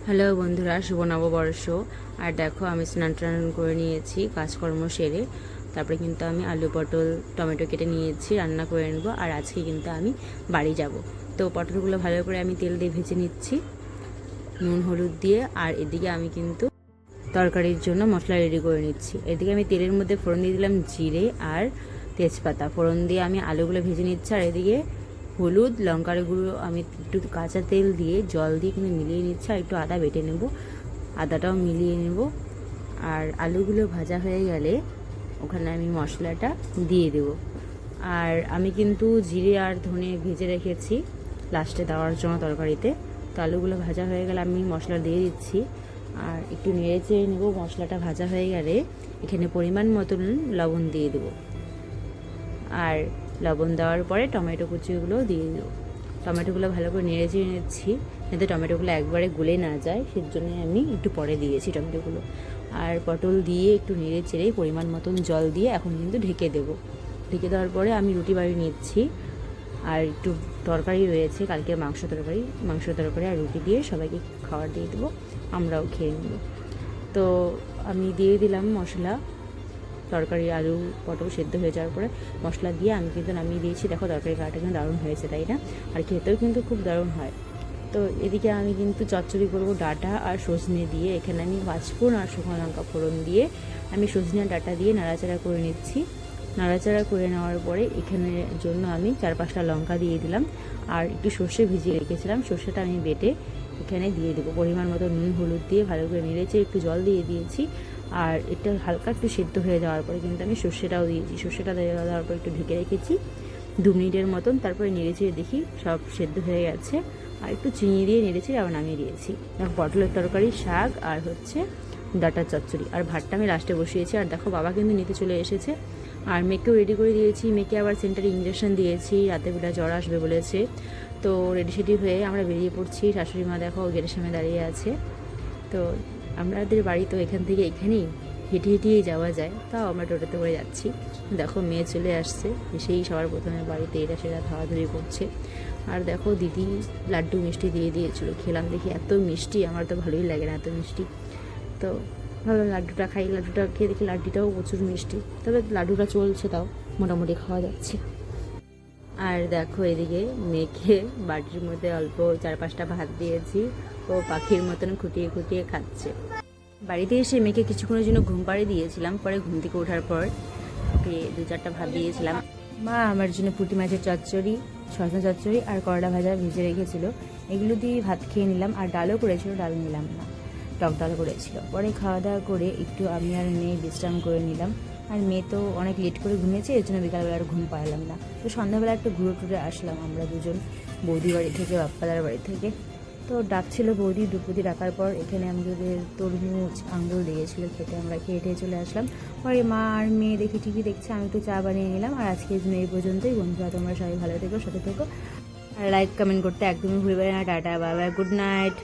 Hello বন্ধুরা, শুভ নববর্ষ। আর দেখো আমি স্নান টান করে নিয়েছি, কাজকর্ম সেরে তারপরে কিন্তু আমি আলু পটল টমেটো কেটে নিয়েছি, রান্না করে নেবো। আর আজকে কিন্তু আমি বাড়ি যাব। তো পটলগুলো ভালো করে আমি তেল দিয়ে ভেজে নিচ্ছি নুন হলুদ দিয়ে। আর এদিকে আমি কিন্তু তরকারির জন্য মশলা রেডি করে নিচ্ছি। এদিকে আমি তেলের মধ্যে ফোড়ন দিয়ে দিলাম জিরে আর তেজপাতা। ফোড়ন দিয়ে আমি আলুগুলো ভেজে নিচ্ছি। আর এদিকে হলুদ লঙ্কার গুঁড়ো আমি একটু কাঁচা তেল দিয়ে জল দিয়ে কিন্তু মিলিয়ে নিচ্ছি। আর একটু আদা বেটে নেব, আদাটাও মিলিয়ে নেব। আর আলুগুলো ভাজা হয়ে গেলে ওখানে আমি মশলাটা দিয়ে দেব। আর আমি কিন্তু জিরে আর ধনে ভেজে রেখেছি লাস্টে দেওয়ার জন্য তরকারিতে। তো আলুগুলো ভাজা হয়ে গেলে আমি মশলা দিয়ে দিচ্ছি আর একটু নেড়ে চেড়ে নেবো। মশলাটা ভাজা হয়ে গেলে এখানে পরিমাণ মতন লবণ দিয়ে দেবো। আর লবণ দেওয়ার পরে টমেটো কুচিগুলো দিয়ে দেবো। টমেটোগুলো ভালো করে নেড়ে চেড়ে নিচ্ছি যাতে টমেটোগুলো একবারে গলে না যায়, সের জন্য আমি একটু পরে দিয়েছি টমেটোগুলো। আর পটল দিয়ে একটু নেড়ে চেড়ে পরিমাণ মতন জল দিয়ে এখন কিন্তু ঢেকে দেবো। ঢেকে দেওয়ার পরে আমি রুটি বাড়ি নিচ্ছি। আর একটু তরকারি রয়েছে, কালকে মাংস তরকারি আর রুটি দিয়ে সবাইকে খাবার দিয়ে দেবো, আমরাও খেয়ে নেব। তো আমি দিয়ে দিলাম মশলা। তরকারি আলু পটল সেদ্ধ হয়ে যাওয়ার পরে মশলা দিয়ে আমি কিন্তু নামিয়ে দিয়েছি। দেখো তরকারি কাটা কিন্তু দারুণ হয়েছে, তাই না? আর খেতেও কিন্তু খুব দারুণ হয়। তো এদিকে আমি কিন্তু চচ্চড়ি করবো ডাঁটা আর সজনে দিয়ে। এখানে আমি পাঁচফোড়ন আর শুকনো লঙ্কা ফোড়ন দিয়ে আমি সজনে ডাঁটা দিয়ে নাড়াচাড়া করে নিচ্ছি। নাড়াচাড়া করে নেওয়ার পরে এখানের জন্য আমি 4-5টা লঙ্কা দিয়ে দিলাম। আর একটু সর্ষে ভিজিয়ে রেখেছিলাম, সর্ষেটা আমি বেটে এখানে দিয়ে দেবো। পরিমাণ মতো নুন হলুদ দিয়ে ভালো করে নেড়েছে, একটু জল দিয়ে দিয়েছি। আর এটা হালকা একটু সেদ্ধ হয়ে যাওয়ার পরে কিন্তু আমি সর্ষেটাও দিয়েছি। সর্ষেটা দেওয়ার পর একটু ঢেকে রেখেছি 2 মিনিটের মতন। তারপরে নেড়েছে দেখি সব সেদ্ধ হয়ে গেছে। আর একটু চিনি দিয়ে নেড়েছি, আবার নামিয়ে দিয়েছি। দেখো পটলের তরকারি, শাক আর হচ্ছে ডাঁটার চচ্চড়ি। আর ভাতটা আমি লাস্টে বসিয়েছি। আর দেখো বাবা কিন্তু নিতে চলে এসেছে। আর মেয়েকেও রেডি করে দিয়েছি। মেয়েকে আবার সেন্টারে ইঞ্জেকশন দিয়েছি, রাতে বেলা জ্বর আসবে বলেছে। তো রেডি সেডি হয়ে আমরা বেরিয়ে পড়ছি। শাশুড়ি মা দেখো গেটের সামনে দাঁড়িয়ে আছে। তো আমাদের বাড়ি তো এখান থেকে এখানেই হেঁটে হেঁটেই যাওয়া যায়, তাও আমরা টোটোতে করে যাচ্ছি। দেখো মেয়ে চলে আসছে, এসেই সবার প্রথমে বাড়িতে এটা সেটা ধরাধরি করছে। আর দেখো দিদি লাড্ডু মিষ্টি দিয়ে দিয়েছিল, খেলাম দেখি এত মিষ্টি, আমার তো ভালোই লাগে না এত মিষ্টি। তো ভাবলাম লাড্ডুটা খাই। লাড্ডুটা খেয়ে দেখি লাড্ডুটাও প্রচুর মিষ্টি, তবে লাড্ডুটা চলছে, তাও মোটামুটি খাওয়া যাচ্ছে। আর দেখো এদিকে মেয়েকে বাটির মধ্যে অল্প 4-5টা ভাত দিয়েছি, ও পাখির মতন খুঁটিয়ে খুঁটিয়ে খাচ্ছে। বাড়িতে এসে মেয়েকে কিছুক্ষণের জন্য ঘুম পাড়িয়ে দিয়েছিলাম, পরে ঘুম থেকে ওঠার পর ওকে 2-4টা ভাত দিয়েছিলাম। মা আমার জন্য পুঁটি মাছের চচ্চড়ি, সজনা চচ্চড়ি আর করলা ভাজা ভেজে রেখেছিল, এগুলো দিয়ে ভাত খেয়ে নিলাম। আর ডালও করেছিল, ডাল নিলাম না, টক ডাল করেছিল। পরে খাওয়া দাওয়া করে একটু আমি আর মেয়ে বিশ্রাম করে নিলাম। আর মেয়ে তো অনেক লেট করে ঘুমিয়েছে, এর জন্য বিকালবেলা আর ঘুম পারলাম না। তো সন্ধ্যাবেলা একটু ঘুরে টুরে আসলাম আমরা দুজন, বৌদি বাড়ি থেকে বাপ্পাদার বাড়ি থেকে। তো ডাকছিল বৌদি, দুপুদি ডাকার পর এখানে আমাদের তরমুজ আঙ্গুর দিয়েছিল খেতে, আমরা খেয়ে টেয়ে চলে আসলাম। পরে মা আর মেয়ে দেখি ঠিকই দেখছে, আমি একটু চা বানিয়ে নিলাম। আর আজকের জন্য এই পর্যন্তই। বন্ধুরা তোমরা সবাই ভালো থেকো, সাথে থেকো। আর লাইক কমেন্ট করতে একদমই ভুলবে না। Tata, bye bye, good night.